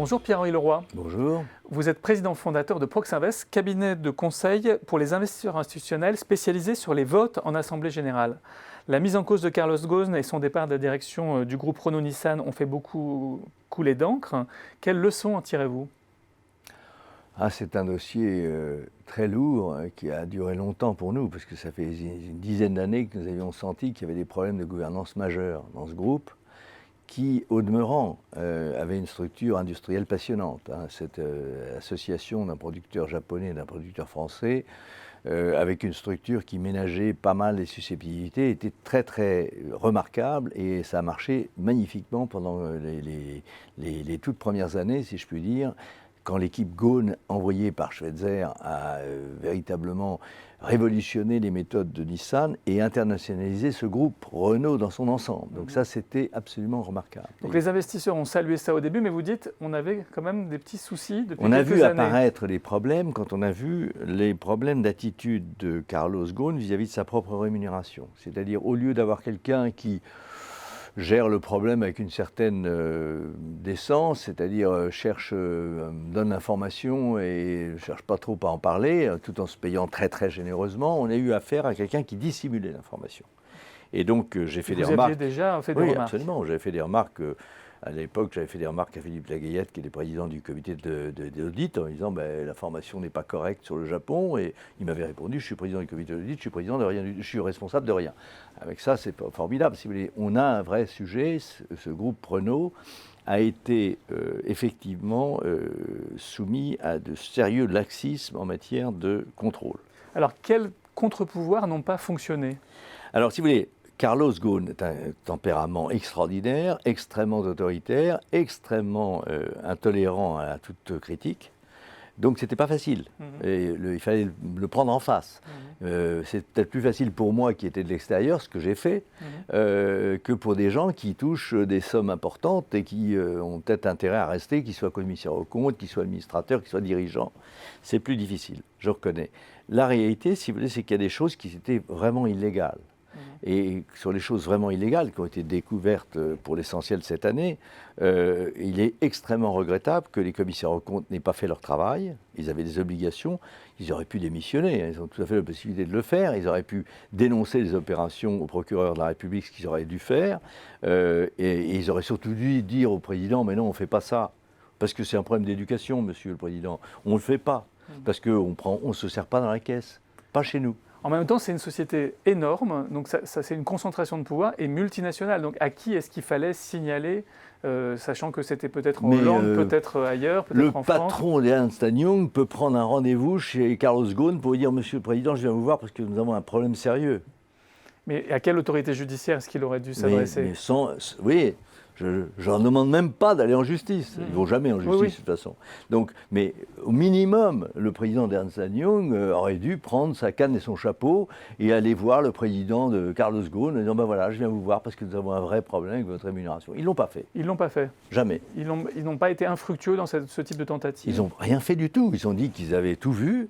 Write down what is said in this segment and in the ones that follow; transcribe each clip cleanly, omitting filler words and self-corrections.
Bonjour Pierre-Henri Leroy. Bonjour. Vous êtes président fondateur de Proxinvest, cabinet de conseil pour les investisseurs institutionnels spécialisés sur les votes en Assemblée générale. La mise en cause de Carlos Ghosn et son départ de la direction du groupe Renault-Nissan ont fait beaucoup couler d'encre. Quelles leçons en tirez-vous ? C'est un dossier très lourd qui a duré longtemps pour nous, parce que ça fait une dizaine d'années que nous avions senti qu'il y avait des problèmes de gouvernance majeurs dans ce groupe, qui, au demeurant, avait une structure industrielle passionnante. Cette association d'un producteur japonais et d'un producteur français, avec une structure qui ménageait pas mal les susceptibilités, était très très remarquable, et ça a marché magnifiquement pendant les toutes premières années, si je puis dire, quand l'équipe Ghosn, envoyée par Schweitzer, a véritablement révolutionné les méthodes de Nissan et internationalisé ce groupe Renault dans son ensemble. Donc ça, c'était absolument remarquable. Donc les investisseurs ont salué ça au début, mais vous dites qu'on avait quand même des petits soucis depuis quelques années. On a vu apparaître les problèmes quand on a vu les problèmes d'attitude de Carlos Ghosn vis-à-vis de sa propre rémunération. C'est-à-dire, au lieu d'avoir quelqu'un qui gère le problème avec une certaine décence, c'est-à-dire donne l'information et ne cherche pas trop à en parler, tout en se payant très très généreusement, on a eu affaire à quelqu'un qui dissimulait l'information. Et donc j'ai fait des remarques. Vous aviez déjà fait des remarques. Oui, absolument. J'avais fait des remarques. À l'époque, j'avais fait des remarques à Philippe Lagayette, qui est le président du comité d'audit, en disant l'information n'est pas correcte sur le Japon. Et il m'avait répondu, je suis président du comité d'audit, je suis président de rien, je suis responsable de rien. Avec ça, c'est formidable. Si vous voulez, on a un vrai sujet. Ce groupe Renault a été effectivement soumis à de sérieux laxismes en matière de contrôle. Alors, quels contre-pouvoirs n'ont pas fonctionné ? Alors, si vous voulez, Carlos Ghosn est un tempérament extraordinaire, extrêmement autoritaire, extrêmement intolérant à toute critique. Donc c'était pas facile. Et il fallait le prendre en face. C'est peut-être plus facile pour moi qui étais de l'extérieur, ce que j'ai fait, que pour des gens qui touchent des sommes importantes et qui ont peut-être intérêt à rester, qu'ils soient commissaires aux comptes, qu'ils soient administrateurs, qu'ils soient dirigeants. C'est plus difficile, je reconnais. La réalité, si vous voulez, c'est qu'il y a des choses qui étaient vraiment illégales. Et sur les choses vraiment illégales qui ont été découvertes pour l'essentiel cette année, il est extrêmement regrettable que les commissaires aux comptes n'aient pas fait leur travail. Ils avaient des obligations, ils auraient pu démissionner, ils ont tout à fait la possibilité de le faire, ils auraient pu dénoncer les opérations au procureur de la République, ce qu'ils auraient dû faire, et ils auraient surtout dû dire au président, mais non, on ne fait pas ça, parce que c'est un problème d'éducation, monsieur le président, on ne le fait pas, parce qu'on ne se sert pas dans la caisse, pas chez nous. En même temps, c'est une société énorme, donc ça c'est une concentration de pouvoir et multinationale. Donc à qui est-ce qu'il fallait signaler, sachant que c'était peut-être en Hollande, peut-être ailleurs, peut-être en France ? Le patron d'Ernst & Young peut prendre un rendez-vous chez Carlos Ghosn pour lui dire « Monsieur le Président, je viens vous voir parce que nous avons un problème sérieux ». Mais à quelle autorité judiciaire est-ce qu'il aurait dû s'adresser ? Oui, je n'en demande même pas d'aller en justice. Ils ne vont jamais en justice de toute façon. Donc, mais au minimum, le président d'Ernst & Young aurait dû prendre sa canne et son chapeau et aller voir le président de Carlos Ghosn en disant voilà, je viens vous voir parce que nous avons un vrai problème avec votre rémunération. Ils ne l'ont pas fait. Ils ne l'ont pas fait. Jamais. Ils n'ont pas été infructueux dans ce type de tentative. Ils n'ont rien fait du tout. Ils ont dit qu'ils avaient tout vu.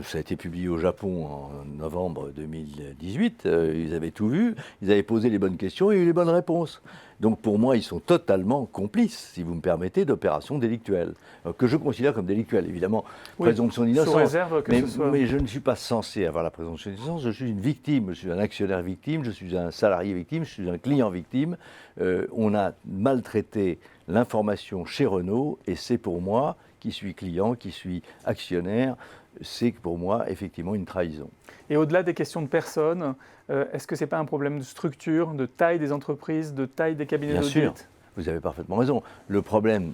Ça a été publié au Japon en novembre 2018. Ils avaient tout vu. Ils avaient posé les bonnes questions et eu les bonnes réponses. Donc pour moi, ils sont totalement complices, si vous me permettez, d'opérations délictuelles, que je considère comme délictuelles, évidemment. Présomption d'innocence. Sous réserve que ce soit... Mais je ne suis pas censé avoir la présomption d'innocence, je suis une victime, je suis un actionnaire victime, je suis un salarié victime, je suis un client victime. On a maltraité l'information chez Renault et c'est pour moi, qui suis client, qui suis actionnaire, c'est pour moi effectivement une trahison. Et au-delà des questions de personnes, est-ce que ce n'est pas un problème de structure, de taille des entreprises, de taille des cabinets d'audit ? Bien sûr, vous avez parfaitement raison. Le problème,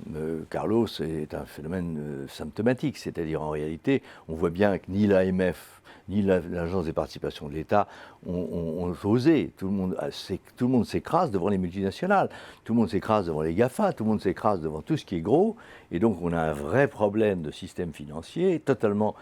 Carlos, est un phénomène symptomatique, c'est-à-dire en réalité, on voit bien que ni l'AMF, ni l'Agence des participations de l'État ont osé. Tout le monde s'écrase devant les multinationales, tout le monde s'écrase devant les GAFA, tout le monde s'écrase devant tout ce qui est gros. Et donc on a un vrai problème de système financier totalement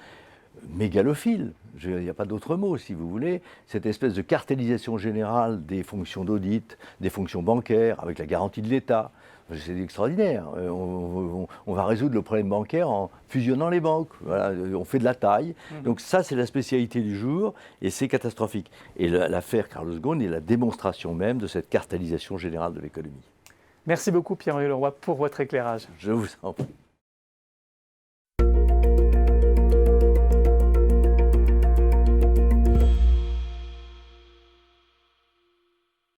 mégalophile. Il n'y a pas d'autre mot, si vous voulez. Cette espèce de cartellisation générale des fonctions d'audit, des fonctions bancaires, avec la garantie de l'État. C'est extraordinaire. On va résoudre le problème bancaire en fusionnant les banques. Voilà, on fait de la taille. Donc ça, c'est la spécialité du jour et c'est catastrophique. Et l'affaire Carlos Ghosn est la démonstration même de cette cartellisation générale de l'économie. Merci beaucoup Pierre-Henri Leroy pour votre éclairage. Je vous en prie.